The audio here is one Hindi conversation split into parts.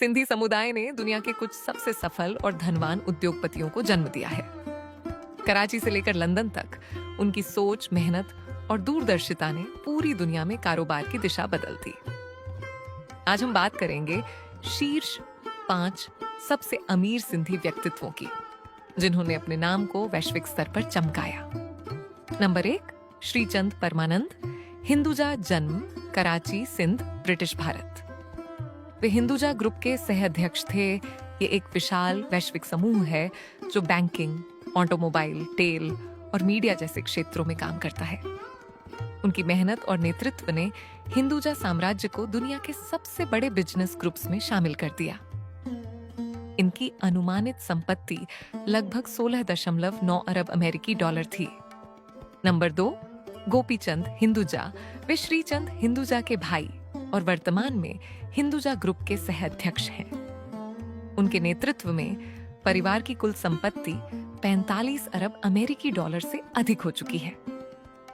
सिंधी समुदाय ने दुनिया के कुछ सबसे सफल और धनवान उद्योगपतियों को जन्म दिया है। कराची से लेकर लंदन तक उनकी सोच, मेहनत और दूरदर्शिता ने पूरी दुनिया में कारोबार की दिशा बदल दी। आज हम बात करेंगे शीर्ष 5 सबसे अमीर सिंधी व्यक्तित्वों की, जिन्होंने अपने नाम को वैश्विक स्तर पर चमकाया। नंबर 1, श्रीचंद परमानंद, हिंदुजा जन्म, कराची, सिंध, ब्रिटिश भारत। वे हिंदुजा ग्रुप के सह अध्यक्ष थे। ये एक विशाल वैश्विक समूह है जो बैंकिंग, ऑटोमोबाइल, टेल और मीडिया जैसे क्षेत्रों में काम करता है। उनकी मेहनत और नेतृत्व ने हिंदुजा साम्राज्य को दुनिया के सबसे बड़े बिजनेस ग्रुप्स में शामिल कर दिया। इनकी अनुमानित संपत्ति लगभग 16.9 अरब अमेरिकी डॉलर थी। नंबर 2, गोपीचंद हिंदुजा। वे श्रीचंद हिंदुजा के भाई और वर्तमान में हिंदुजा ग्रुप के सह अध्यक्ष हैं। उनके नेतृत्व में परिवार की कुल संपत्ति 45 अरब अमेरिकी डॉलर से अधिक हो चुकी है,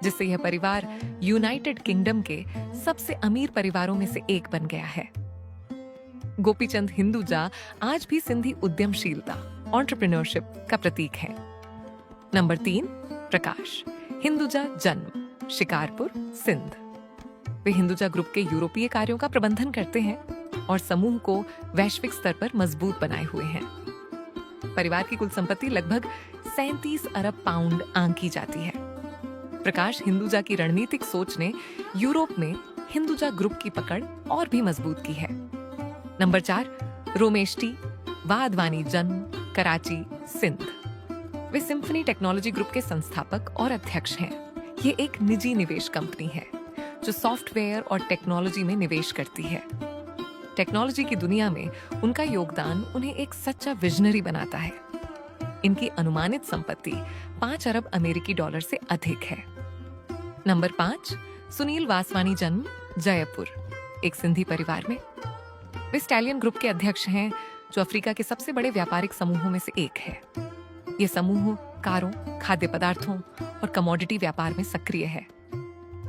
जिससे यह परिवार यूनाइटेड किंगडम के सबसे अमीर परिवारों में से एक बन गया है। गोपीचंद हिंदुजा आज भी सिंधी उद्यमशीलता, एंटरप्रेन्योरशिप का प्रतीक है। नंबर 3, प्रकाश हिंदुजा जन्म, शिकारपुर, सिंध। वे हिंदुजा ग्रुप के यूरोपीय कार्यों का प्रबंधन करते हैं और समूह को वैश्विक स्तर पर मजबूत बनाए हुए हैं। परिवार की कुल संपत्ति लगभग 37 अरब पाउंड आंकी जाती है। प्रकाश हिंदुजा की रणनीतिक सोच ने यूरोप में हिंदुजा ग्रुप की पकड़ और भी मजबूत की है। नंबर 4, रोमेश टी वाधवानी जन्म, कराची, सिंध। वे सिम्फनी टेक्नोलॉजी ग्रुप के संस्थापक और अध्यक्ष हैं। ये एक निजी निवेश कंपनी है जो सॉफ्टवेयर और टेक्नोलॉजी में निवेश करती है। टेक्नोलॉजी की दुनिया में उनका योगदान उन्हें एक सच्चा विजनरी बनाता है। इनकी अनुमानित संपत्ति 5 अरब अमेरिकी डॉलर से अधिक है। नंबर 5, सुनील वासवानी जन्म, जयपुर, एक सिंधी परिवार में। वे स्टैलियन ग्रुप के अध्यक्ष हैं, जो अफ्रीका के सबसे बड़े व्यापारिक समूहों में से एक है। ये समूह कारों, खाद्य पदार्थों और कमोडिटी व्यापार में सक्रिय है।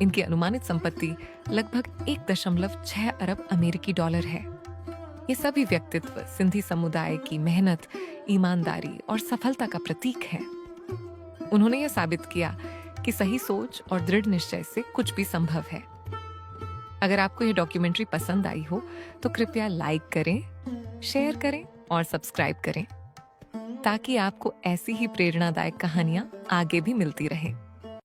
इनकी अनुमानित संपत्ति लगभग 1.6 अरब अमेरिकी डॉलर है। ये सभी व्यक्तित्व सिंधी समुदाय की मेहनत, ईमानदारी और सफलता का प्रतीक है। उन्होंने यह साबित किया कि सही सोच और दृढ़ निश्चय से कुछ भी संभव है। अगर आपको यह डॉक्यूमेंट्री पसंद आई हो तो कृपया लाइक करें, शेयर करें और सब्सक्राइब करें, ताकि आपको ऐसी ही प्रेरणादायक कहानियां आगे भी मिलती रहें।